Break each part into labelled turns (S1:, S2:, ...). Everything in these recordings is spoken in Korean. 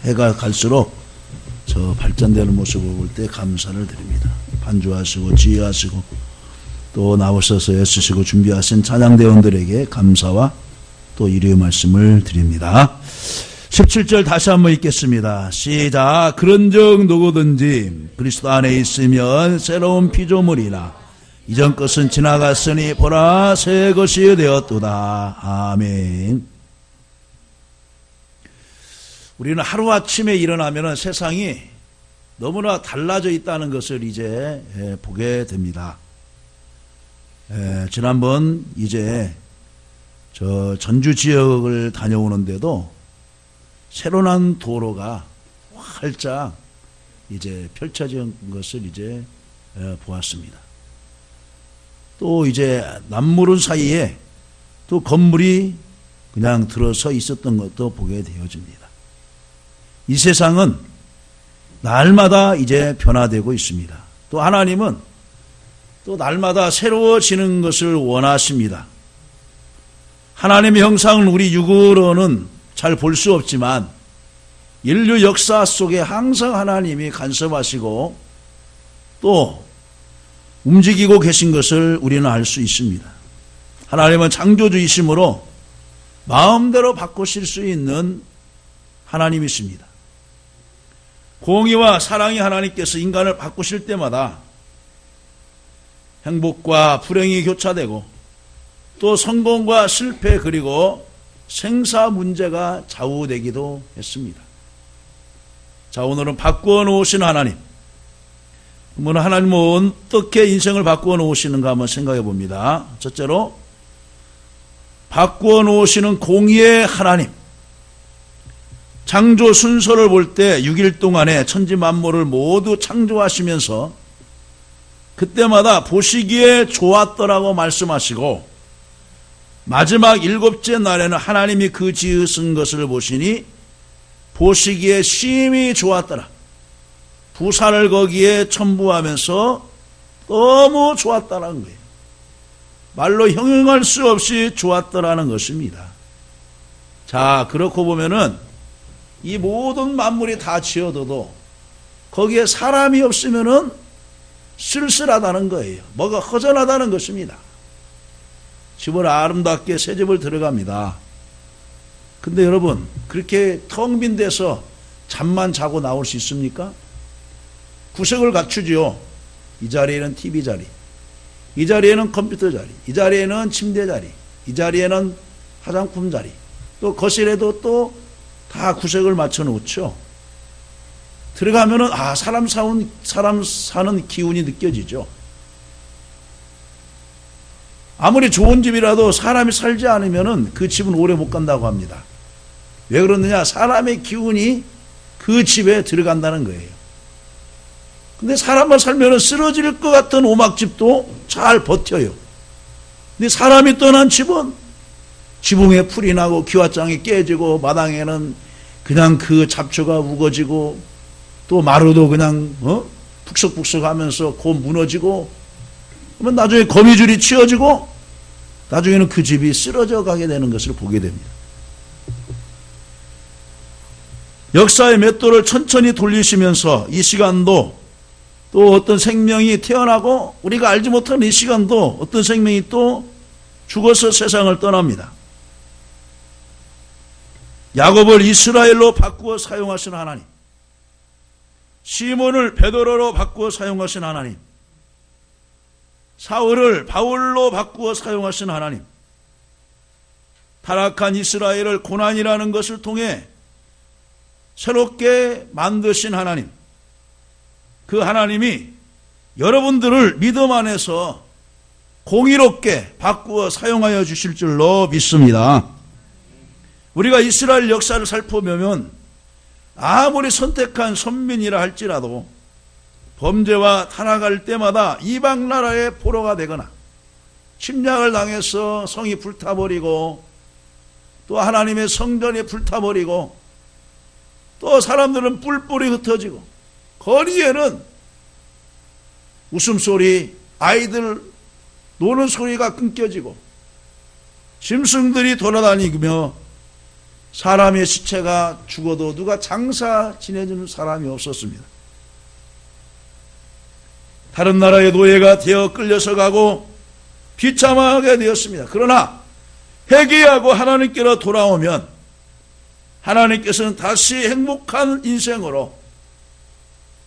S1: 해가 갈수록 저 발전되는 모습을 볼 때 감사를 드립니다. 반주하시고 지휘하시고 또 나오셔서 애쓰시고 준비하신 찬양대원들에게 감사와 또 위로의 말씀을 드립니다. 17절 다시 한번 읽겠습니다. 시작. 그런즉 누구든지 그리스도 안에 있으면 새로운 피조물이라 이전 것은 지나갔으니 보라 새 것이 되었도다. 아멘. 우리는 하루아침에 일어나면 세상이 너무나 달라져 있다는 것을 이제 보게 됩니다. 지난번 이제 저 전주 지역을 다녀오는데도 새로 난 도로가 활짝 이제 펼쳐진 것을 이제 보았습니다. 또 이제 남무른 사이에 또 건물이 그냥 들어서 있었던 것도 보게 되어집니다. 이 세상은 날마다 이제 변화되고 있습니다. 또 하나님은 또 날마다 새로워지는 것을 원하십니다. 하나님의 형상을 우리 육으로는 잘 볼 수 없지만 인류 역사 속에 항상 하나님이 간섭하시고 또 움직이고 계신 것을 우리는 알 수 있습니다. 하나님은 창조주이심으로 마음대로 바꾸실 수 있는 하나님이십니다. 공의와 사랑의 하나님께서 인간을 바꾸실 때마다 행복과 불행이 교차되고 또 성공과 실패 그리고 생사 문제가 좌우되기도 했습니다. 자, 오늘은 바꾸어 놓으신 하나님. 그러면 하나님은 어떻게 인생을 바꾸어 놓으시는가 한번 생각해 봅니다. 첫째로 바꾸어 놓으시는 공의의 하나님. 창조 순서를 볼 때 6일 동안에 천지 만물을 모두 창조하시면서 그때마다 보시기에 좋았더라고 말씀하시고 마지막 7째 날에는 하나님이 그 지으신 것을 보시니 보시기에 심히 좋았더라. 부산을 거기에 첨부하면서 너무 좋았다라는 거예요. 말로 형용할 수 없이 좋았더라는 것입니다. 자, 그렇고 보면은 이 모든 만물이 다 지어져도 거기에 사람이 없으면은 쓸쓸하다는 거예요. 뭐가 허전하다는 것입니다. 집을 아름답게 새 집을 들어갑니다. 근데 여러분 그렇게 텅 빈 데서 잠만 자고 나올 수 있습니까? 구석을 갖추죠. 이 자리에는 TV 자리, 이 자리에는 컴퓨터 자리, 이 자리에는 침대 자리, 이 자리에는 화장품 자리, 또 거실에도 또 다 구석을 맞춰 놓죠. 들어가면은 사람 사는 기운이 느껴지죠. 아무리 좋은 집이라도 사람이 살지 않으면은 그 집은 오래 못 간다고 합니다. 왜 그러느냐? 사람의 기운이 그 집에 들어간다는 거예요. 근데 사람만 살면은 쓰러질 것 같은 오막집도 잘 버텨요. 근데 사람이 떠난 집은 지붕에 풀이 나고 기와장이 깨지고 마당에는 그냥 그 잡초가 우거지고 또 마루도 그냥 푹석푹석 하면서 곧 무너지고 그러면 나중에 거미줄이 치어지고 나중에는 그 집이 쓰러져 가게 되는 것을 보게 됩니다. 역사의 맷돌을 천천히 돌리시면서 이 시간도 또 어떤 생명이 태어나고 우리가 알지 못하는 이 시간도 어떤 생명이 또 죽어서 세상을 떠납니다. 야곱을 이스라엘로 바꾸어 사용하신 하나님, 시몬을 베드로로 바꾸어 사용하신 하나님, 사울을 바울로 바꾸어 사용하신 하나님, 타락한 이스라엘을 고난이라는 것을 통해 새롭게 만드신 하나님, 그 하나님이 여러분들을 믿음 안에서 공의롭게 바꾸어 사용하여 주실 줄로 믿습니다. 우리가 이스라엘 역사를 살펴보면 아무리 선택한 선민이라 할지라도 범죄와 타락할 때마다 이방 나라의 포로가 되거나 침략을 당해서 성이 불타버리고 또 하나님의 성전이 불타버리고 또 사람들은 뿔뿔이 흩어지고 거리에는 웃음소리, 아이들 노는 소리가 끊겨지고 짐승들이 돌아다니며 사람의 시체가 죽어도 누가 장사 지내주는 사람이 없었습니다. 다른 나라의 노예가 되어 끌려서 가고 비참하게 되었습니다. 그러나 회개하고 하나님께로 돌아오면 하나님께서는 다시 행복한 인생으로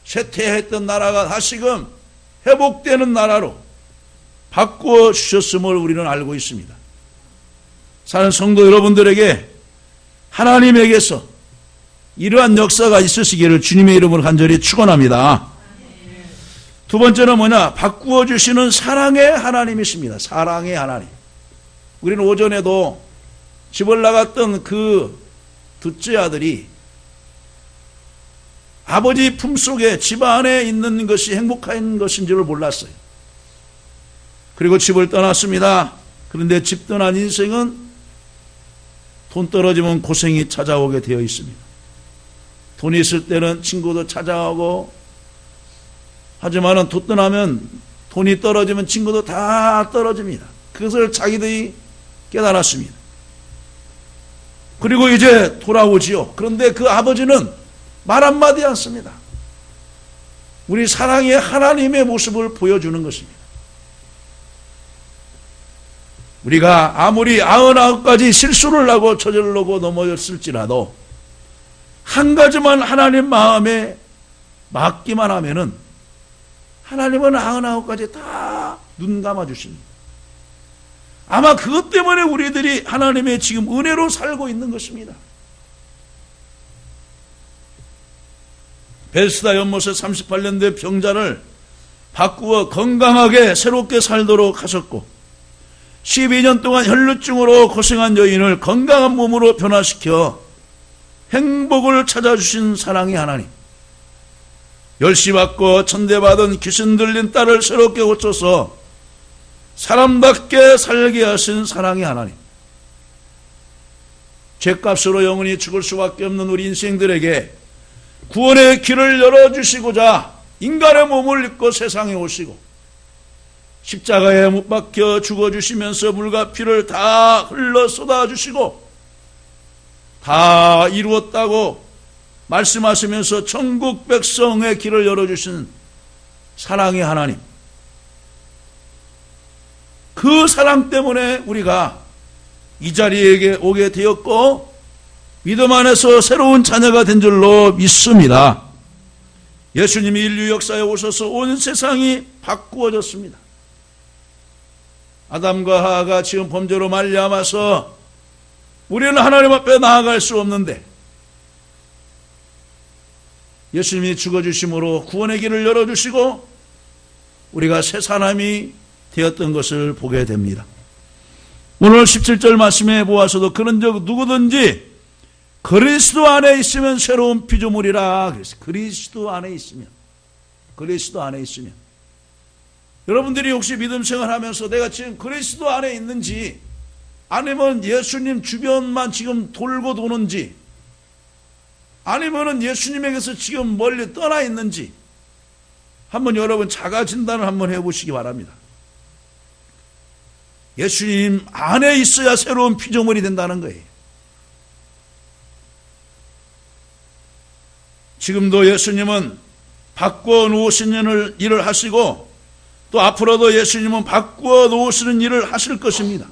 S1: 쇠퇴했던 나라가 다시금 회복되는 나라로 바꾸어 주셨음을 우리는 알고 있습니다. 사는 성도 여러분들에게 하나님에게서 이러한 역사가 있으시기를 주님의 이름으로 간절히 축원합니다. 두 번째는 뭐냐? 바꾸어 주시는 사랑의 하나님이십니다. 사랑의 하나님. 우리는 오전에도 집을 나갔던 그 둘째 아들이 아버지 품속에 집 안에 있는 것이 행복한 것인지를 몰랐어요. 그리고 집을 떠났습니다. 그런데 집 떠난 인생은 돈 떨어지면 고생이 찾아오게 되어 있습니다. 돈이 있을 때는 친구도 찾아오고, 하지만 돈 떠나면 돈이 떨어지면 친구도 다 떨어집니다. 그것을 자기들이 깨달았습니다. 그리고 이제 돌아오지요. 그런데 그 아버지는 말 한마디 않습니다. 우리 사랑의 하나님의 모습을 보여주는 것입니다. 우리가 아무리 99가지 실수를 하고 저질러고 넘어졌을지라도 한 가지만 하나님 마음에 맡기만 하면은 하나님은 99가지 다 눈 감아주십니다. 아마 그것 때문에 우리들이 하나님의 지금 은혜로 살고 있는 것입니다. 베스다 연못에 38년 된 병자를 바꾸어 건강하게 새롭게 살도록 하셨고, 12년 동안 혈루증으로 고생한 여인을 건강한 몸으로 변화시켜 행복을 찾아주신 사랑의 하나님, 멸시받고 천대받은 귀신 들린 딸을 새롭게 고쳐서 사람답게 살게 하신 사랑의 하나님, 죄값으로 영원히 죽을 수밖에 없는 우리 인생들에게 구원의 길을 열어주시고자 인간의 몸을 입고 세상에 오시고 십자가에 못 박혀 죽어주시면서 물과 피를 다 흘러 쏟아주시고 다 이루었다고 말씀하시면서 천국 백성의 길을 열어주신 사랑의 하나님, 그 사랑 때문에 우리가 이 자리에 오게 되었고 믿음 안에서 새로운 자녀가 된 줄로 믿습니다. 예수님이 인류 역사에 오셔서 온 세상이 바꾸어졌습니다. 아담과 하와가 지은 범죄로 말미암아서 우리는 하나님 앞에 나아갈 수 없는데 예수님이 죽어주심으로 구원의 길을 열어주시고 우리가 새 사람이 되었던 것을 보게 됩니다. 오늘 17절 말씀에 보아서도 그런즉 누구든지 그리스도 안에 있으면 새로운 피조물이라 그랬어요. 그리스도 안에 있으면, 그리스도 안에 있으면. 여러분들이 혹시 믿음 생활하면서 내가 지금 그리스도 안에 있는지, 아니면 예수님 주변만 지금 돌고 도는지, 아니면은 예수님에게서 지금 멀리 떠나 있는지 한번 여러분 자가 진단을 한번 해보시기 바랍니다. 예수님 안에 있어야 새로운 피조물이 된다는 거예요. 지금도 예수님은 바꾸어 놓으시는 일을 하시고 또 앞으로도 예수님은 바꾸어 놓으시는 일을 하실 것입니다.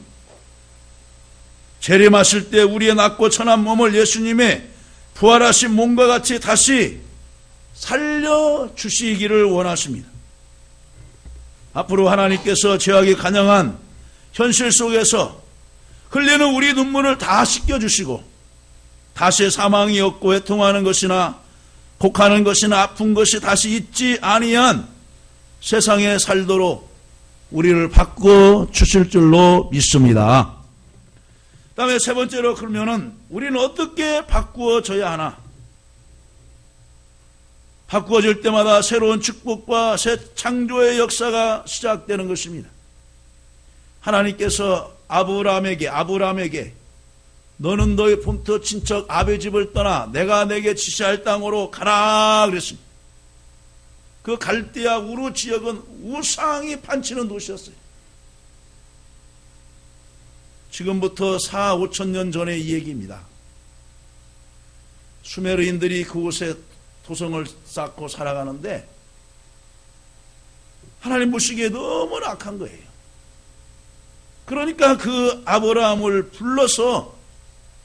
S1: 재림하실 때 우리의 낮고 천한 몸을 예수님의 부활하신 몸과 같이 다시 살려주시기를 원하십니다. 앞으로 하나님께서 죄악이 간영한 현실 속에서 흘리는 우리 눈물을 다 씻겨주시고 다시 사망이 없고 애통하는 것이나 곡하는 것이나 아픈 것이 다시 있지 아니한 세상에 살도록 우리를 바꿔 주실 줄로 믿습니다. 그 다음에 세 번째로, 그러면은 우리는 어떻게 바꾸어져야 하나? 바꾸어질 때마다 새로운 축복과 새 창조의 역사가 시작되는 것입니다. 하나님께서 아브라함에게 너는 너의 본토 친척 아베 집을 떠나 내가 내게 지시할 땅으로 가라 그랬습니다. 그 갈대아 우루 지역은 우상이 판치는 도시였어요. 지금부터 4, 5천 년 전의 이 얘기입니다. 수메르인들이 그곳에 토성을 쌓고 살아가는데 하나님 보시기에 너무나 악한 거예요. 그러니까 그 아브라함을 불러서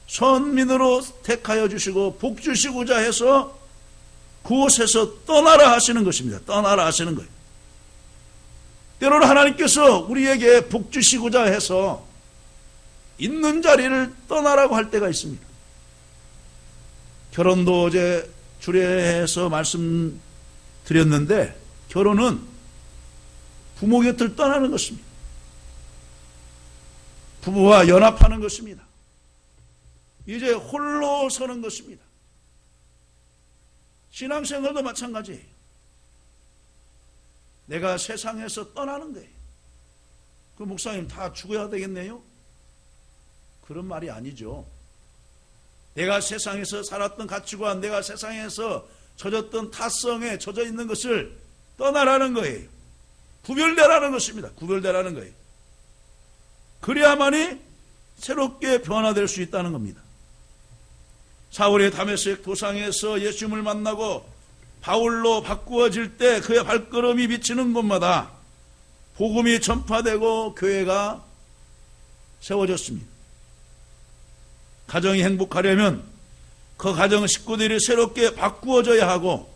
S1: 선민으로 택하여 주시고 복 주시고자 해서 그곳에서 떠나라 하시는 것입니다. 떠나라 하시는 거예요. 때로는 하나님께서 우리에게 복 주시고자 해서 있는 자리를 떠나라고 할 때가 있습니다. 결혼도 어제 주례해서 말씀드렸는데 결혼은 부모 곁을 떠나는 것입니다. 부부와 연합하는 것입니다. 이제 홀로 서는 것입니다. 신앙생활도 마찬가지예요. 내가 세상에서 떠나는 거예요. 그 목사님 다 죽어야 되겠네요? 그런 말이 아니죠. 내가 세상에서 살았던 가치관, 내가 세상에서 젖었던 타성에 젖어 있는 것을 떠나라는 거예요. 구별되라는 것입니다. 구별되라는 거예요. 그래야만이 새롭게 변화될 수 있다는 겁니다. 사울의 다메섹 도상에서 예수님을 만나고 바울로 바꾸어질 때 그의 발걸음이 비치는 곳마다 복음이 전파되고 교회가 세워졌습니다. 가정이 행복하려면 그 가정 식구들이 새롭게 바꾸어져야 하고,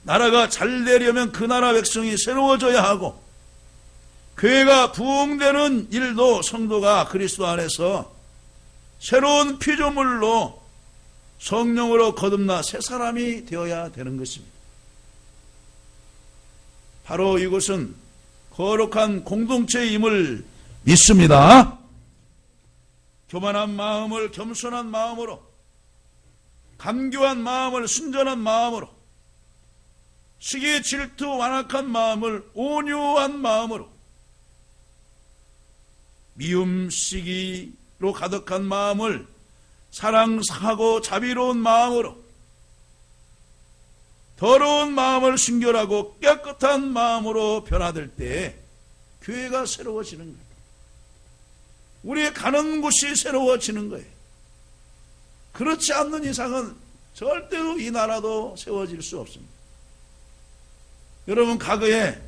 S1: 나라가 잘 되려면 그 나라 백성이 새로워져야 하고, 교회가 부흥되는 일도 성도가 그리스도 안에서 새로운 피조물로 성령으로 거듭나 새 사람이 되어야 되는 것입니다. 바로 이것은 거룩한 공동체임을 믿습니다. 교만한 마음을 겸손한 마음으로, 간교한 마음을 순전한 마음으로, 시기 질투 완악한 마음을 온유한 마음으로, 미움 시기로 가득한 마음을 사랑하고 자비로운 마음으로, 더러운 마음을 순결하고 깨끗한 마음으로 변화될 때 교회가 새로워지는 거예요. 우리의 가는 곳이 새로워지는 거예요. 그렇지 않는 이상은 절대로 이 나라도 세워질 수 없습니다. 여러분, 과거에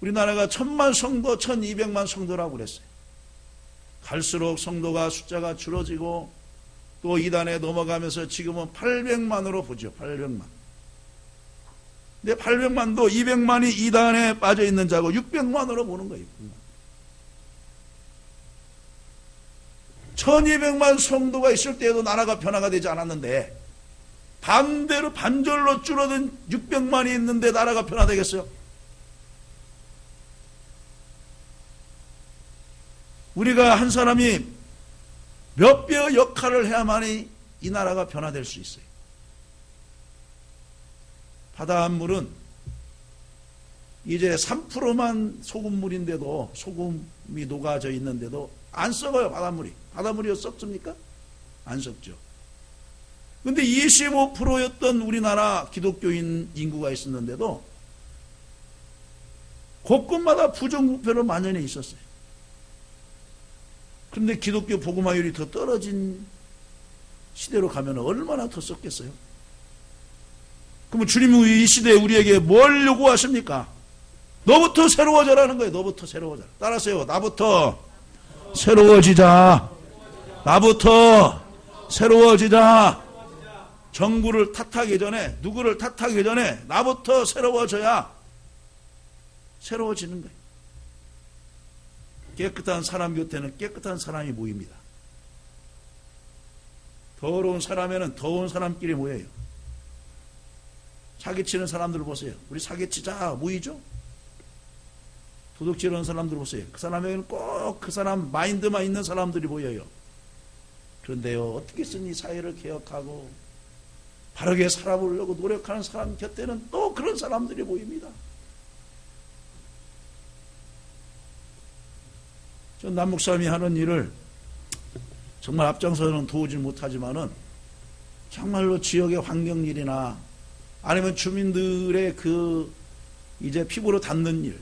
S1: 우리나라가 1000만 성도, 1200만 성도라고 그랬어요. 갈수록 성도가 숫자가 줄어지고 또 이단에 넘어가면서 지금은 800만으로 보죠. 800만. 근데 800만도 200만이 이단에 빠져 있는 자고 600만으로 보는 거예요. 1200만 성도가 있을 때에도 나라가 변화가 되지 않았는데, 반대로 반절로 줄어든 600만이 있는데 나라가 변화되겠어요? 우리가 한 사람이 몇 배의 역할을 해야만이 이 나라가 변화될 수 있어요. 바닷물은 이제 3%만 소금물인데도, 소금이 녹아져 있는데도 안 썩어요. 바닷물이. 바닷물이 썩습니까? 안 썩죠. 근데 25%였던 우리나라 기독교인 인구가 있었는데도 곳곳마다 부정부패로 만연해 있었어요. 그런데 기독교 복음화율이 더 떨어진 시대로 가면 얼마나 더 썩겠어요? 그러면 주님은 이 시대에 우리에게 뭘 요구하십니까? 너부터 새로워져라는 거예요. 너부터 새로워져. 따라하세요. 나부터 새로워지자. 나부터 새로워지자. 정부를 탓하기 전에, 누구를 탓하기 전에 나부터 새로워져야 새로워지는 거예요. 깨끗한 사람 곁에는 깨끗한 사람이 모입니다. 더러운 사람에는 더러운 사람끼리 모여요. 사기치는 사람들 보세요. 우리 사기치자 모이죠? 도둑질하는 사람들 보세요. 그 사람에게는 꼭 그 사람 마인드만 있는 사람들이 모여요. 그런데요, 어떻게 이 사회를 개혁하고 바르게 살아보려고 노력하는 사람 곁에는 또 그런 사람들이 모입니다. 전 남목사님이 하는 일을 정말 앞장서는 도우지 못하지만은 정말로 지역의 환경일이나 아니면 주민들의 그 이제 피부로 닿는 일,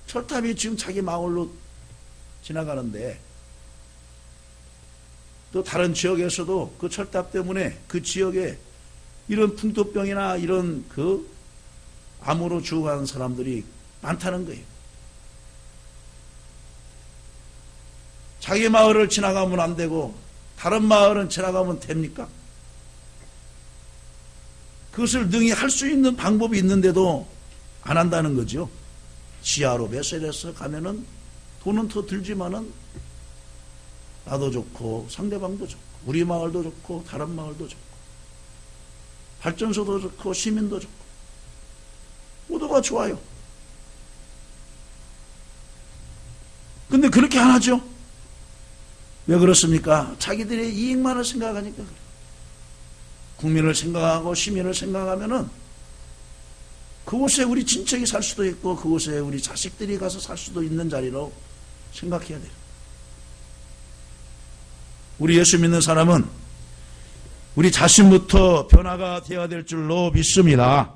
S1: 철탑이 지금 자기 마을로 지나가는데 또 다른 지역에서도 그 철탑 때문에 그 지역에 이런 풍토병이나 이런 그 암으로 죽어가는 사람들이 많다는 거예요. 자기 마을을 지나가면 안 되고 다른 마을은 지나가면 됩니까? 그것을 능히 할 수 있는 방법이 있는데도 안 한다는 거죠. 지하로 배설해서 가면은 돈은 더 들지만은 나도 좋고 상대방도 좋고 우리 마을도 좋고 다른 마을도 좋고 발전소도 좋고 시민도 좋고 모두가 좋아요. 근데 그렇게 안 하죠. 왜 그렇습니까? 자기들의 이익만을 생각하니까 그래요. 국민을 생각하고 시민을 생각하면은 그곳에 우리 친척이 살 수도 있고 그곳에 우리 자식들이 가서 살 수도 있는 자리로 생각해야 돼요. 우리 예수 믿는 사람은 우리 자신부터 변화가 되어야 될 줄로 믿습니다.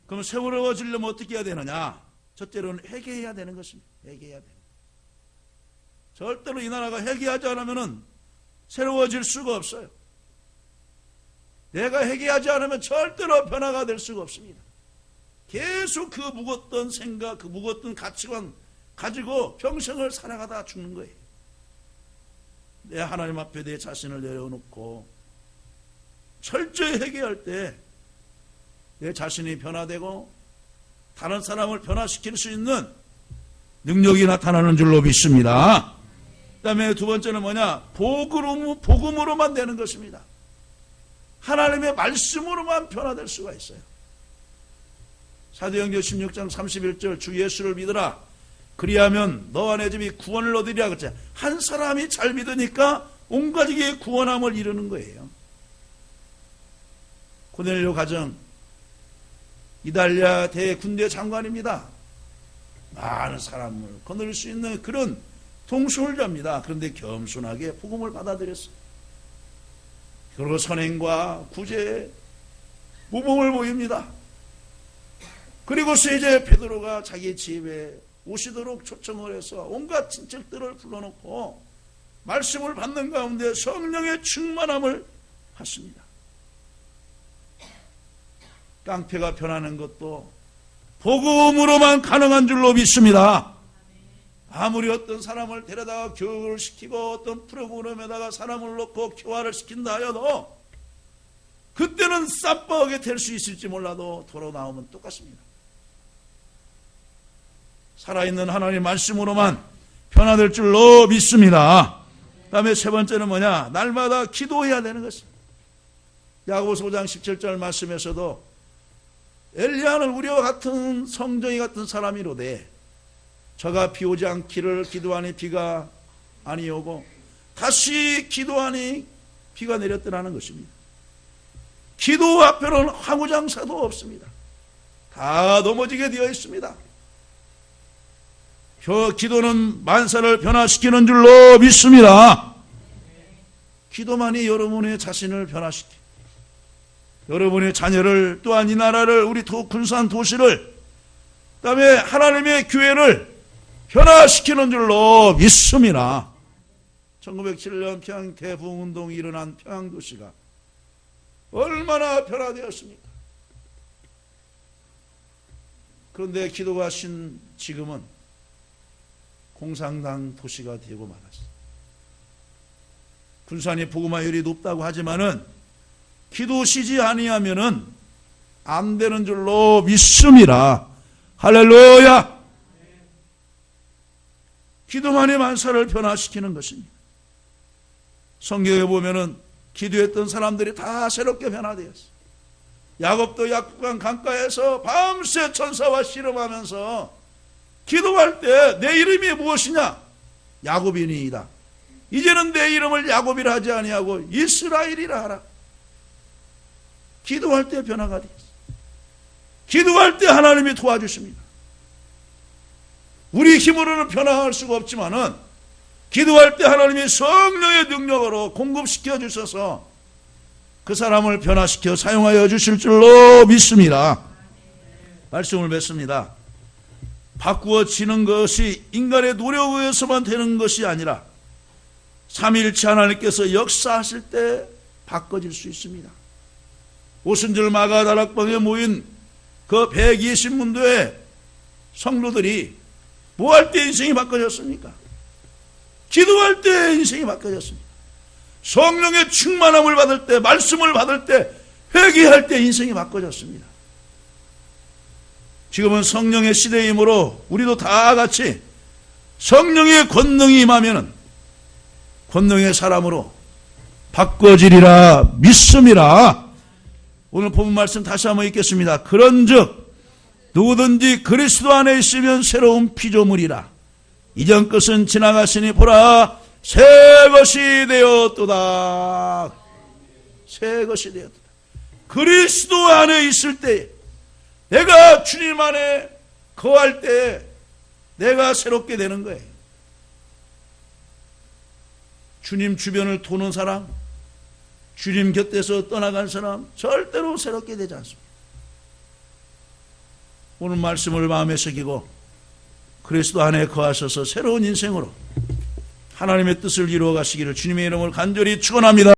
S1: 그럼 세워지려면 어떻게 해야 되느냐? 첫째로는 회개해야 되는 것입니다. 회개해야 돼요. 절대로 이 나라가 회개하지 않으면 새로워질 수가 없어요. 내가 회개하지 않으면 절대로 변화가 될 수가 없습니다. 계속 그 묵었던 생각, 그 묵었던 가치관 가지고 평생을 살아가다 죽는 거예요. 내 하나님 앞에 내 자신을 내려놓고 철저히 회개할 때 내 자신이 변화되고 다른 사람을 변화시킬 수 있는 능력이 나타나는 줄로 믿습니다. 그 다음에 두 번째는 뭐냐? 복음으로만 되는 것입니다. 하나님의 말씀으로만 변화될 수가 있어요. 사도행전 16장 31절 주 예수를 믿으라. 그리하면 너와 내 집이 구원을 얻으리라 그랬죠. 한 사람이 잘 믿으니까 온 가족이 구원함을 이루는 거예요. 고넬료 가정 이달리아 대군대 장관입니다. 많은 사람을 거느릴 수 있는 그런 동술자입니다. 그런데 겸손하게 복음을 받아들였어요. 그리고 선행과 구제에 모범을 보입니다. 그리고서 이제 베드로가 자기 집에 오시도록 초청을 해서 온갖 친척들을 불러놓고 말씀을 받는 가운데 성령의 충만함을 받습니다. 깡패가 변하는 것도 복음으로만 가능한 줄로 믿습니다. 아무리 어떤 사람을 데려다가 교육을 시키고 어떤 프로그램에다가 사람을 놓고 교화를 시킨다 하여도 그때는 쌈박하게 될 수 있을지 몰라도 돌아 나오면 똑같습니다. 살아있는 하나님의 말씀으로만 변화될 줄로 믿습니다. 그 다음에 세 번째는 뭐냐? 날마다 기도해야 되는 것입니다. 야고보서 5장 17절 말씀에서도 엘리야는 우리와 같은 성정이 같은 사람이로되 저가 비 오지 않기를 기도하니 비가 아니 오고 다시 기도하니 비가 내렸더라는 것입니다. 기도 앞에는 황무장사도 없습니다. 다 넘어지게 되어 있습니다. 기도는 만사를 변화시키는 줄로 믿습니다. 기도만이 여러분의 자신을 변화시키고 여러분의 자녀를 또한 이 나라를 우리 군산 도시를 그다음에 하나님의 교회를 변화시키는 줄로 믿습니다. 1907년 평양 대부흥운동이 일어난 평양도시가 얼마나 변화되었습니까? 그런데 기도가 신 지금은 공산당 도시가 되고 말았습니다. 군산이 복음화율이 높다고 하지만은 기도시지 아니하면은 안 되는 줄로 믿습니다. 할렐루야! 기도만이 만사를 변화시키는 것입니다. 성경에 보면은 기도했던 사람들이 다 새롭게 변화되었어요. 야곱도 약간 강가에서 밤새 천사와 씨름하면서 기도할 때 내 이름이 무엇이냐? 야곱이니이다. 이제는 내 이름을 야곱이라 하지 아니하고 이스라엘이라 하라. 기도할 때 변화가 되었어요. 기도할 때 하나님이 도와주십니다. 우리 힘으로는 변화할 수가 없지만은 기도할 때 하나님이 성령의 능력으로 공급시켜 주셔서 그 사람을 변화시켜 사용하여 주실 줄로 믿습니다. 말씀을 맺습니다. 바꾸어지는 것이 인간의 노력에 의해서만 되는 것이 아니라 삼위일체 하나님께서 역사하실 때 바꿔질 수 있습니다. 오순절 마가다락방에 모인 그 120문도의 성도들이 뭐 할 때 인생이 바꿔졌습니까? 기도할 때 인생이 바꿔졌습니다. 성령의 충만함을 받을 때, 말씀을 받을 때, 회개할 때 인생이 바꿔졌습니다. 지금은 성령의 시대이므로 우리도 다 같이 성령의 권능이 임하면은 권능의 사람으로 바꿔지리라 믿습니다. 오늘 본문 말씀 다시 한번 읽겠습니다. 그런즉 누구든지 그리스도 안에 있으면 새로운 피조물이라. 이전 것은 지나갔으니 보라 새 것이 되었도다. 새 것이 되었도다. 그리스도 안에 있을 때, 내가 주님 안에 거할 때 내가 새롭게 되는 거예요. 주님 주변을 도는 사람, 주님 곁에서 떠나간 사람 절대로 새롭게 되지 않습니다. 오늘 말씀을 마음에 새기고 그리스도 안에 거하셔서 새로운 인생으로 하나님의 뜻을 이루어 가시기를 주님의 이름으로 간절히 축원합니다.